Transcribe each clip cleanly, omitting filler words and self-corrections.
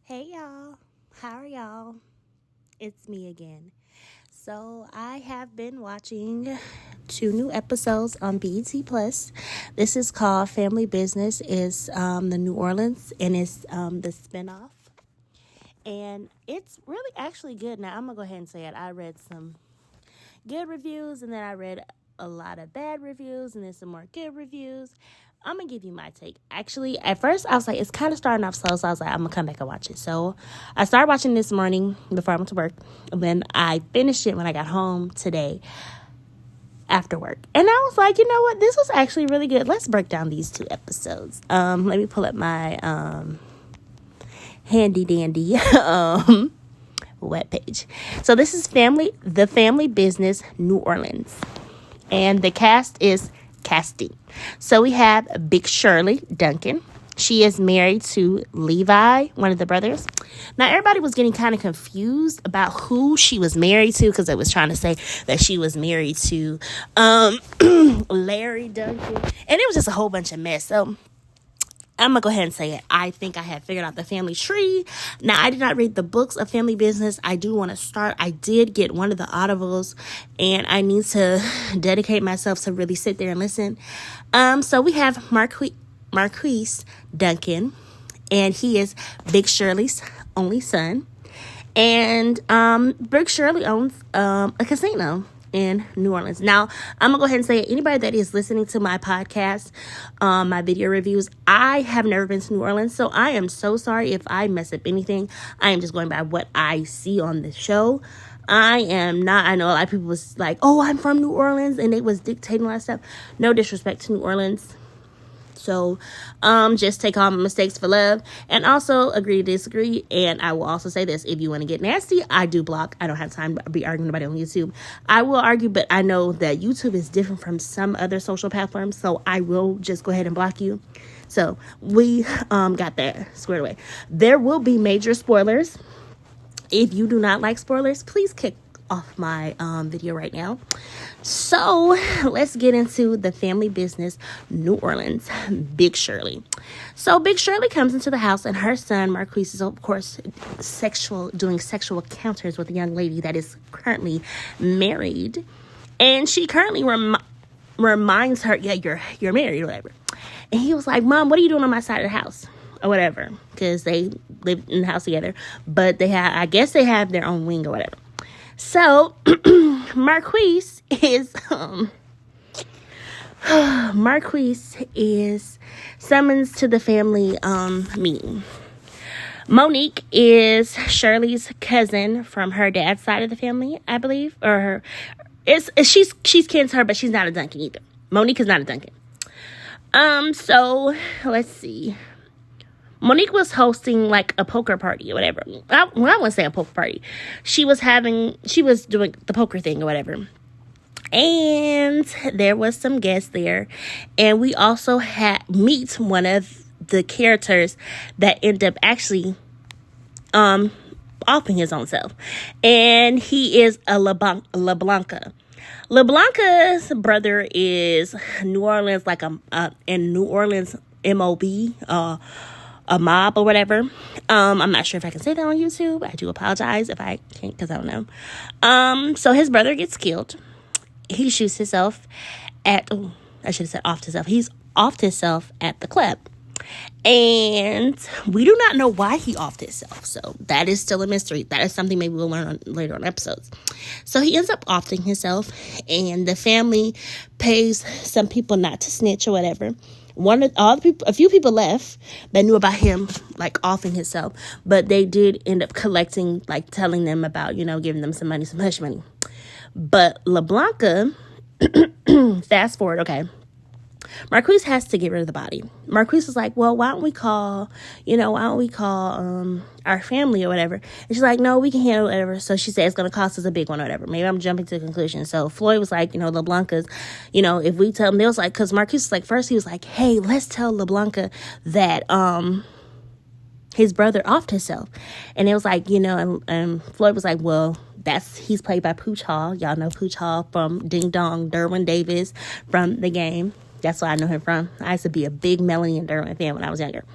Hey y'all, how are y'all? It's me again. So I have been watching two new episodes on BET Plus. This is called Family Business. Is the New Orleans and it's the spinoff, and it's really actually good. Now I'm gonna go ahead and say it. I read some good reviews, and then I read a lot of bad reviews, and then some more good reviews. I'm gonna give you my take. Actually, at first I was like, it's kind of starting off slow, so I was like, I'm gonna come back and watch it. So I started watching this morning before I went to work, and then I finished it when I got home today after work. And I was like, you know what? This was actually really good. Let's break down these two episodes. Let me pull up my handy dandy web page. So this is the Family Business New Orleans, and the cast is casting. So we have Big Shirley Duncan. She is married to Levi, one of the brothers. Now, everybody was getting kind of confused about who she was married to, because it was trying to say that she was married to Larry Duncan. And it was just a whole bunch of mess. So I'm going to go ahead and say it. I think I have figured out the family tree. Now, I did not read the books of Family Business. I do want to start. I did get one of the audibles, and I need to dedicate myself to really sit there and listen. So we have Marquise Duncan, and he is Big Shirley's only son. And Big Shirley owns a casino in New Orleans. Now, I'm going to go ahead and say, anybody that is listening to my podcast, my video reviews, I have never been to New Orleans, so I am so sorry if I mess up anything. I am just going by what I see on the show. I am not, I know a lot of people was like, oh, I'm from New Orleans, and they was dictating a lot of stuff. No disrespect to New Orleans. So, just take all my mistakes for love, and also agree to disagree. And I will also say this: if you want to get nasty, I do block. I don't have time to be arguing about it on YouTube. I will argue, but I know that YouTube is different from some other social platforms, so I will just go ahead and block you. So we got that squared away. There will be major spoilers. If you do not like spoilers, please kick off my video right now. So let's get into the Family Business New Orleans. Big Shirley. So Big Shirley comes into the house, and her son Marquise is, of course, doing sexual encounters with a young lady that is currently married, and she currently reminds her, yeah, you're married or whatever. And he was like, Mom, what are you doing on my side of the house? Or whatever, because they live in the house together, but I guess they have their own wing or whatever. So Marquise is summons to the family meeting. Monique is Shirley's cousin from her dad's side of the family, I believe, or she's kin to her, but she's not a Duncan either. Monique is not a Duncan. So let's see. Monique was hosting like a poker party or whatever. I wouldn't say a poker party. She was doing the poker thing or whatever. And there was some guests there. And we also meet one of the characters that end up actually offing his own self. And he is a LeBlanca. LeBlanca's brother is New Orleans, like in New Orleans MOB, a mob or whatever. I'm not sure if I can say that on YouTube. I do apologize if I can't, because I don't know. So his brother gets killed. He shoots himself I should have said offed himself. He's offed himself at the club. And we do not know why he offed himself. So that is still a mystery. That is something maybe we'll learn later on episodes. So he ends up offing himself, and the family pays some people not to snitch or whatever. A few people left that knew about him, like offing himself, but they did end up collecting, like telling them about, giving them some money, some hush money. But LeBlanca, fast forward, okay. Marquise has to get rid of the body. Marquise was like, well, why don't we call our family or whatever? And she's like, no, we can handle whatever. So she said it's going to cost us a big one or whatever. Maybe I'm jumping to a conclusion. So Floyd was like, LeBlanca's, if we tell them, they was like, because Marquise was like, first he was like, hey, let's tell LeBlanca that his brother offed himself. And it was like, and Floyd was like, well, he's played by Pooch Hall. Y'all know Pooch Hall from Ding Dong, Derwin Davis from The Game. That's where I know him from. I used to be a big Melanie and Derwin fan when I was younger.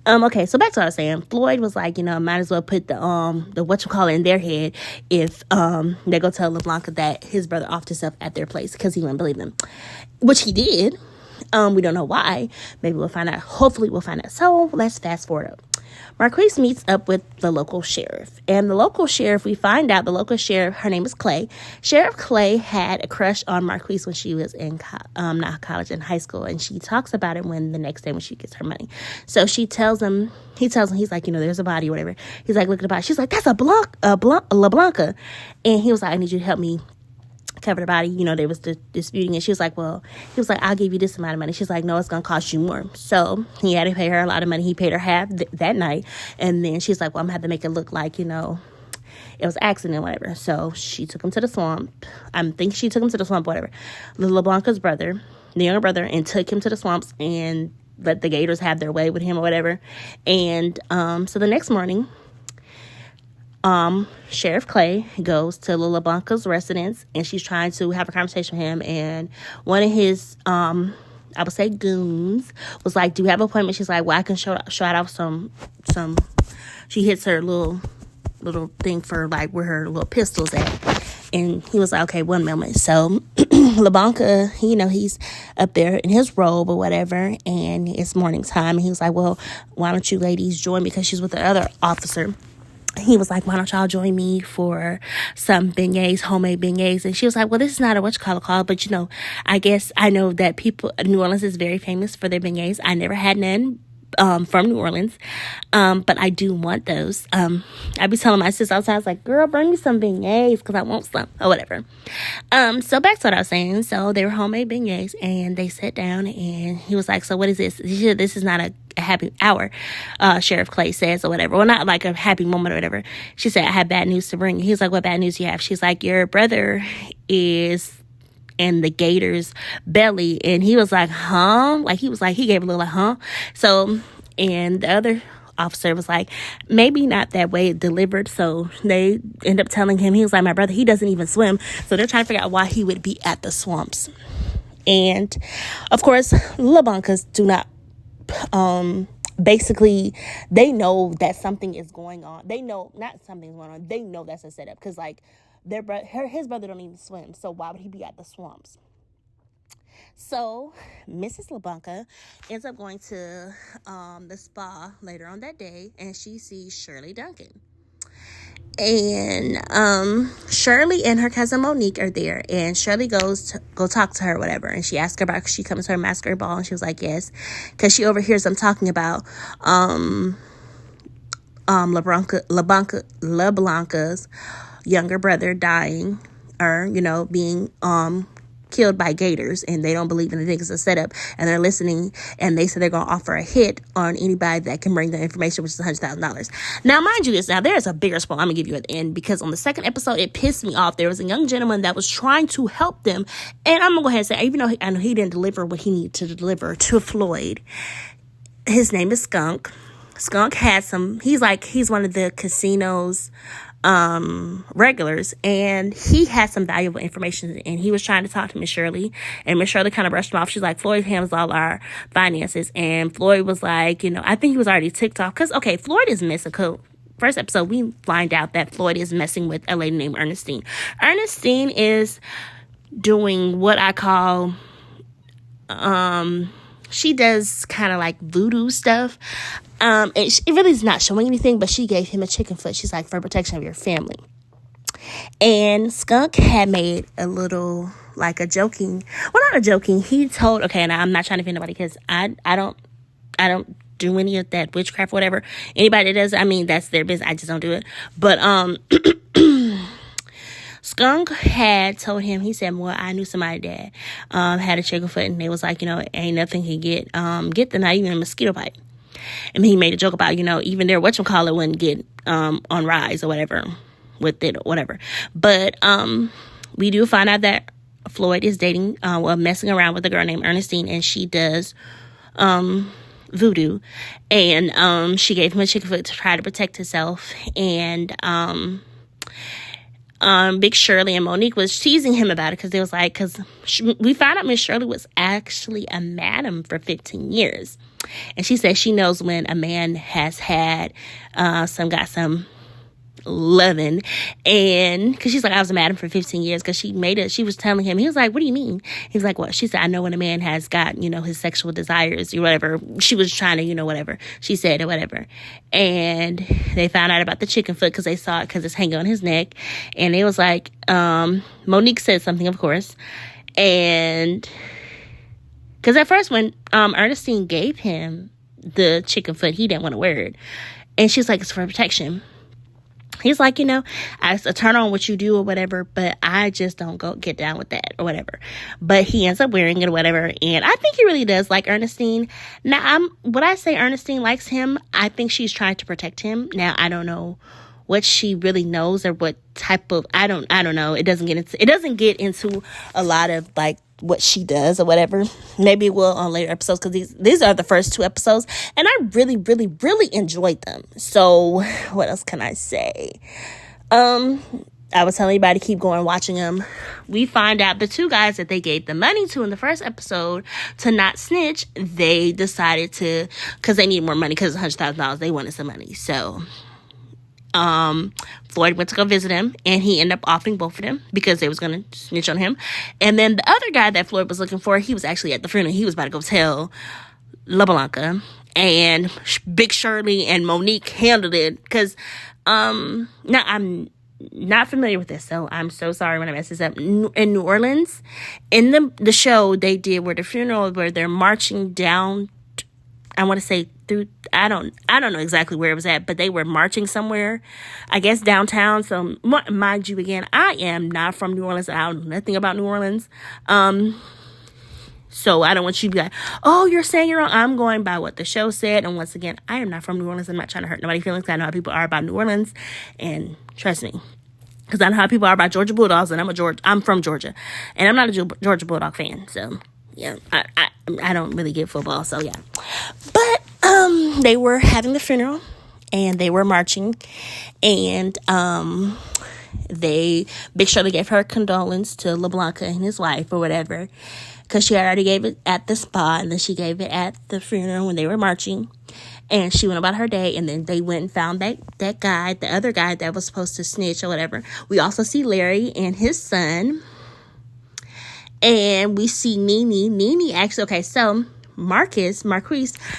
Okay, so back to what I was saying. Floyd was like, might as well put the whatchamacallit in their head if they go tell LaBlanca that his brother offed himself at their place because he wouldn't believe them, which he did. We don't know why. Maybe we'll find out. Hopefully we'll find out. So let's fast forward up. Marquise meets up with the local sheriff. And the local sheriff, we find out the local sheriff, her name is Clay. Sheriff Clay had a crush on Marquise when she was in, not college, in high school. And she talks about it the next day when she gets her money. So he tells him, he's like, there's a body or whatever. He's like, look at the body. She's like, that's LaBlanca. And he was like, I need you to help me cover the body. They was disputing it. She was like, he was like, I'll give you this amount of money. She's like, no, it's gonna cost you more. So he had to pay her a lot of money. He paid her half that night, and then she's like, well, I'm gonna have to make it look like it was an accident or whatever. So she took him to the swamp. I think she took him to the swamp, whatever. LaBlanca's brother, the younger brother, and took him to the swamps and let the gators have their way with him or whatever. And so the next morning, Sheriff Clay goes to LaBlanca's residence, and she's trying to have a conversation with him, and one of his I would say goons was like, do you have an appointment? She's like, well, I can shot off some she hits her little thing for like where her little pistol's at. And he was like, okay, one moment. So LaBlanca, he's up there in his robe or whatever, and it's morning time, and he was like, well, why don't you ladies join me, because she's with the other officer. He was like, why don't y'all join me for some beignets, homemade beignets? And she was like, well, this is not a call, but I guess I know that New Orleans is very famous for their beignets. I never had none from New Orleans, but I do want those. I be telling my sister outside, I was like, girl, bring me some beignets because I want some or whatever. So back to what I was saying. So they were homemade beignets, and they sat down, and he was like, so what is this? This is not a happy hour, Sheriff Clay says, or whatever. Well, not like a happy moment or whatever. She said, I have bad news to bring you. He was like, what bad news do you have? She's like, your brother is in the gator's belly. And he was like, huh? Like, he gave a little like, huh? So, and the other officer was like, maybe not that way delivered. So they end up telling him, he was like, my brother, he doesn't even swim. So they're trying to figure out why he would be at the swamps. And of course, LaBlancas do not basically, they know that something is going on. They know not something's going on. They know that's a setup, because like his brother don't even swim. So why would he be at the swamps? So Mrs. LaBlanca ends up going to the spa later on that day, and she sees Shirley Duncan. And Shirley and her cousin Monique are there, and Shirley goes to go talk to her, whatever, and she asks her about, she comes to her masquerade ball, and she was like, yes, because she overhears them talking about LaBlanca's younger brother dying, or being killed by gators, and they don't believe in the things it's a setup, and they're listening, and they said they're going to offer a hit on anybody that can bring the information, which is $100,000. Now, mind you this, there's a bigger spoiler I'm going to give you at the end, because on the second episode, it pissed me off. There was a young gentleman that was trying to help them, and I'm going to go ahead and say, even though I know he didn't deliver what he needed to deliver to Floyd, his name is Skunk. Skunk had he's one of the casino's regulars, and he had some valuable information, and he was trying to talk to Miss Shirley, and Miss Shirley kind of brushed him off. She's like, Floyd handles all our finances, and Floyd was like, I think he was already ticked off, because Floyd is missing. First episode, we find out that Floyd is messing with a lady named Ernestine. Ernestine is doing what I call she does kind of like voodoo stuff. It really is not showing anything, but she gave him a chicken foot. She's like, for protection of your family. And Skunk had made a little, like a joking, well, not a joking. He told, okay, and I'm not trying to offend anybody, because I don't do any of that witchcraft, whatever. Anybody that does, that's their business. I just don't do it. But Skunk had told him, he said, well, I knew somebody that had a chicken foot, and they was like, ain't nothing can get them, not even a mosquito bite. And he made a joke about, even their whatchamacallit wouldn't get on Rise or whatever with it or whatever. But we do find out that Floyd is dating, messing around with a girl named Ernestine, and she does voodoo. And she gave him a chicken foot to try to protect herself. And Big Shirley and Monique was teasing him about it because they was like, because we found out Miss Shirley was actually a madam for 15 years. And she said she knows when a man has had some loving, and because she's like, I was a madam for 15 years because she was telling him, he was like, what do you mean? He's like, what? She said, I know when a man has got, his sexual desires or whatever. She was trying to, whatever she said or whatever. And they found out about the chicken foot because they saw it because it's hanging on his neck. And it was like, Monique said something, of course. And because at first when Ernestine gave him the chicken foot, he didn't want to wear it. And she's like, it's for protection. He's like, I turn on what you do or whatever, but I just don't get down with that or whatever. But he ends up wearing it or whatever. And I think he really does like Ernestine. Now, would I say Ernestine likes him? I think she's trying to protect him. Now, I don't know what she really knows or what type of, I don't know. It doesn't get into a lot of like what she does or whatever. Maybe it will on later episodes because these are the first 2 episodes and I really, really, really enjoyed them. So what else can I say? I was telling everybody to keep going watching them. We find out the 2 guys that they gave the money to in the first episode to not snitch, they decided to, because they need more money because it's $100,000, they wanted some money. So Floyd went to go visit him and he ended up offering both of them because they was going to snitch on him. And then the other guy that Floyd was looking for, he was actually at the funeral. He was about to go tell LaBlanca, and Big Shirley and Monique handled it because now I'm not familiar with this, so I'm so sorry when I mess this up. In New Orleans, in the show they did where the funeral where they're marching down, I want to say through, I don't know exactly where it was at, but they were marching somewhere, I guess downtown. So mind you, again, I am not from New Orleans. I don't know nothing about New Orleans. So I don't want you to be like, oh, you're saying you're wrong. I'm going by what the show said. And once again, I am not from New Orleans. I'm not trying to hurt nobody's feelings. I know how people are about New Orleans, and trust me, because I know how people are about Georgia Bulldogs, and I'm from Georgia, and I'm not a Georgia Bulldog fan. So yeah, I don't really get football. So yeah, but they were having the funeral and they were marching, and Big Shirley gave her condolence to LaBlanca and his wife or whatever, because she already gave it at the spa, and then she gave it at the funeral when they were marching, and she went about her day. And then they went and found that guy, the other guy that was supposed to snitch or whatever. We also see Larry and his son, and we see Nene actually, okay, so Marquise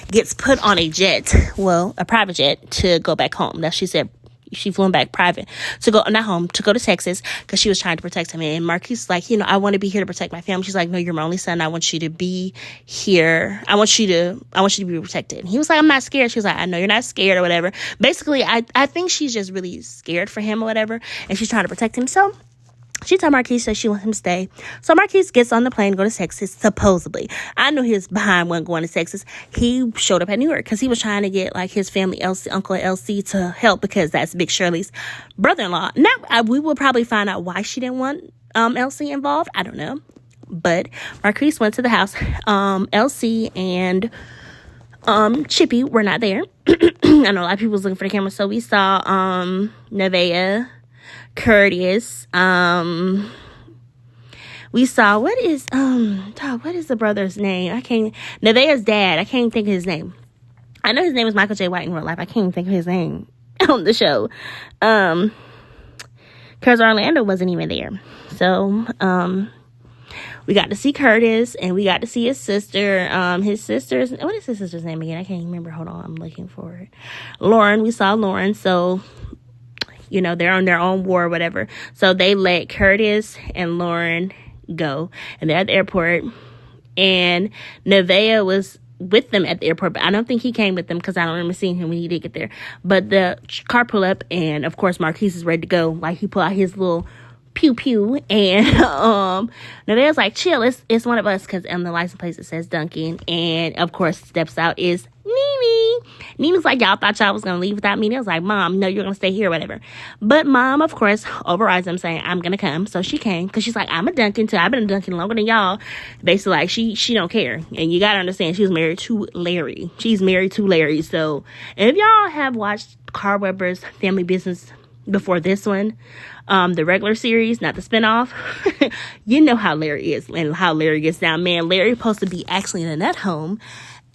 gets put on a private jet to go back home. That she said she flew him back private to go to Texas because she was trying to protect him. And Marquise is like, I want to be here to protect my family. She's like, no, you're my only son. I want you to be here. I want you to be protected. And he was like, I'm not scared. She was like, I know you're not scared or whatever. Basically, I think she's just really scared for him or whatever, and she's trying to protect him. So she told Marquise that she wants him to stay. So Marquise gets on the plane to go to Texas, supposedly. I knew he was behind when going to Texas. He showed up at New York because he was trying to get like his family, Uncle LC, to help because that's Big Shirley's brother-in-law. Now, we will probably find out why she didn't want LC involved. I don't know. But Marquise went to the house. LC and Chippy were not there. I know a lot of people was looking for the camera. So we saw Nevaeh, Curtis, we saw, what is the brother's name? Nevaeh's dad, I can't think of his name. I know his name is Michael J. White in real life. I can't think of his name on the show. Because Orlando wasn't even there. So, we got to see Curtis, and we got to see his sister. What is his sister's name again? I can't remember. Hold on, I'm looking for it. Lauren, we saw Lauren, so they're on their own war or whatever. So they let Curtis and Lauren go. And they're at the airport. And Nevaeh was with them at the airport. But I don't think he came with them because I don't remember seeing him when he did get there. But the car pulled up. And, of course, Marquise is ready to go. Like, he pulled out his little pew-pew. And Nevaeh's like, chill. It's one of us. Because on the license plate it says Duncan. And, of course, steps out is Nene. Nene's like, y'all thought y'all was going to leave without me? I was like, Mom, no, you're going to stay here, whatever. But Mom, of course, overrides them saying, I'm going to come. So she came because she's like, I'm a Duncan too. I've been a Duncan longer than y'all. Basically, like, she don't care. And you got to understand, she was married to Larry. She's married to Larry. So if y'all have watched Carl Weber's Family Business before this one, the regular series, not the spinoff. You know how Larry is and how Larry gets down. Man, Larry's supposed to be actually in a nut home.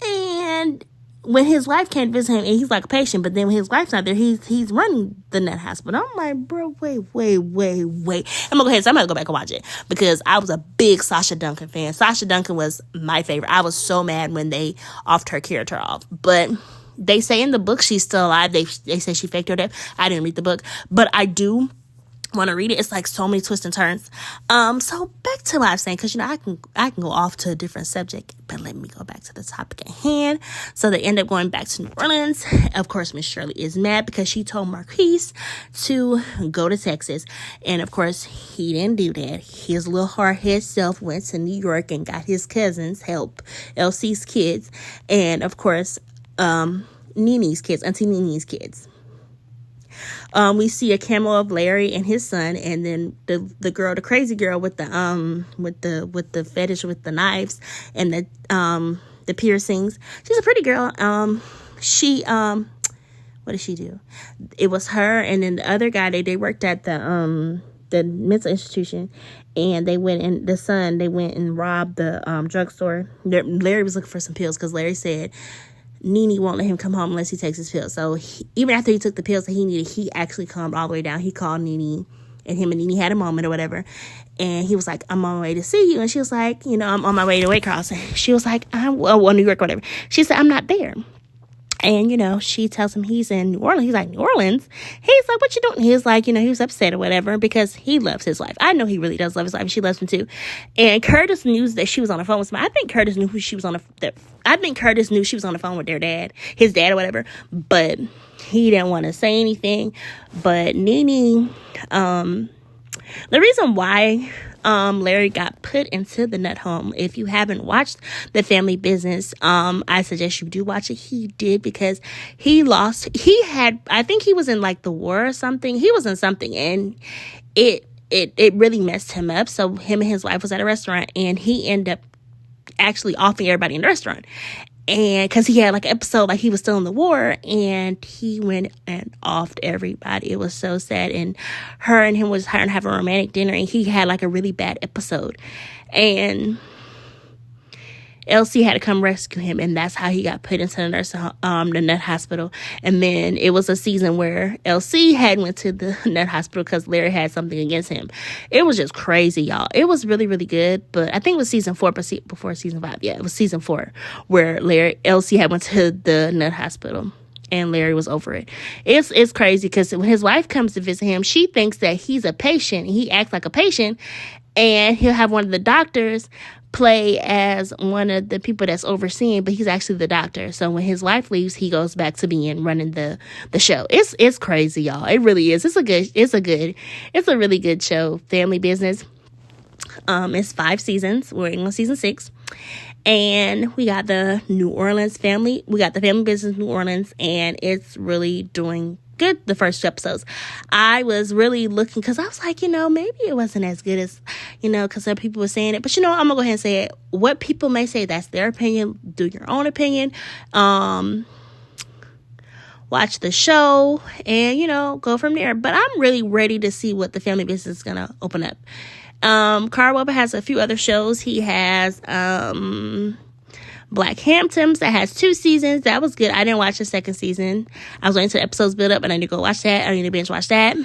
And when his wife can't visit him, and he's like a patient, but then when his wife's not there, he's running the nut hospital. I'm like, bro, wait. I'm gonna go ahead. So I'm gonna go back and watch it because I was a big Sasha Duncan fan. Sasha Duncan was my favorite. I was so mad when they offed her character off, but they say in the book she's still alive. They say she faked her death. I didn't read the book, but I do want to read it. It's like so many twists and turns. So back to what I was saying, because I can go off to a different subject, but let me go back to the topic at hand. So they end up going back to New Orleans. Of course, Miss Shirley is mad because she told Marquise to go to Texas, and of course he didn't do that. His little hard-headed self went to New York and got his cousins help LC's kids, and of course Nene's kids, Auntie Nene's kids. We see a cameo of Larry and his son, and then the girl, the crazy girl with the fetish with the knives and the piercings. She's a pretty girl. She what did she do? It was her and then the other guy. They worked at the mental institution, and they went and robbed the drugstore. Larry was looking for some pills because Larry said Nene won't let him come home unless he takes his pills. So even after he took the pills that he needed, he actually calmed all the way down. He called Nene, and him and Nene had a moment or whatever. And he was like, I'm on my way to see you. And she was like, I'm on my way to Waycross. And she was like, New York, whatever. She said, I'm not there. And, she tells him he's in New Orleans. He's like, New Orleans? He's like, what you doing? He's like, he was upset or whatever because he loves his life. I know he really does love his life, and she loves him too. And Curtis knew that she was on the phone with somebody. I think Curtis knew she was on the phone with their dad, his dad or whatever, but he didn't want to say anything. But Nene, the reason why Larry got put into the nut home, if you haven't watched The Family Business, I suggest you do watch it. He did, because I think he was in like the war or something. He was in something, and it really messed him up. So him and his wife was at a restaurant, and he ended up actually offing everybody in the restaurant. And because he had like an episode, like he was still in the war, and he went and offed everybody. It was so sad. And her and him having a romantic dinner, and he had like a really bad episode. And LC had to come rescue him, and that's how he got put into the nut hospital. And then it was a season where LC had went to the nut hospital because Larry had something against him. It was just crazy, y'all. It was really, really good, but I think it was season 4, but before season 5. Yeah, it was season 4 where LC had went to the nut hospital, and Larry was over it. It's crazy because when his wife comes to visit him, she thinks that he's a patient, and he acts like a patient, and he'll have one of the doctors play as one of the people that's overseeing, but he's actually the doctor. So when his wife leaves, he goes back to running the show. It's crazy, y'all. It really is. It's a really good show. Family Business. It's 5 seasons. We're in on season 6. And we got the New Orleans family. We got the Family Business New Orleans, and it's really doing good the first 2 episodes. I was really looking because I was like, maybe it wasn't as good as, because some people were saying it. But I'm gonna go ahead and say it. What people may say, that's their opinion. Do your own opinion. Watch the show and go from there. But I'm really ready to see what the Family Business is gonna open up. Carl Weber has a few other shows. He has Black Hamptons that has 2 seasons. That was good. I didn't watch the 2nd season. I was waiting till the episodes build up, and I need to go watch that. I need to binge watch that.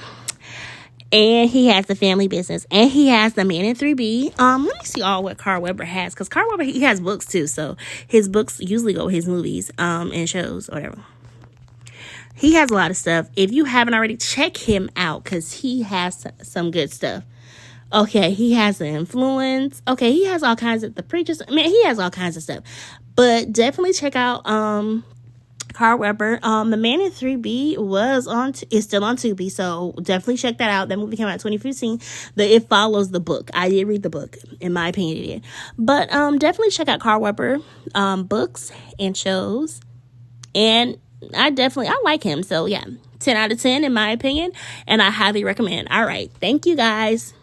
And he has the Family Business, and he has The Man in 3B. Let me see what Carl Weber has, because Carl Weber, he has books too, so his books usually go with his movies and shows or whatever. He has a lot of stuff. If you haven't already, check him out, because he has some good stuff. Okay, he has The Influence. Okay, he has all kinds of The Preachers. Man, he has all kinds of stuff. But definitely check out Carl Weber. The Man in 3B is still on Tubi, so definitely check that out. That movie came out in 2015. It follows the book. I did read the book. In my opinion, it did. But definitely check out Carl Weber books and shows. And I like him. So yeah, 10 out of 10 in my opinion. And I highly recommend. All right. Thank you, guys.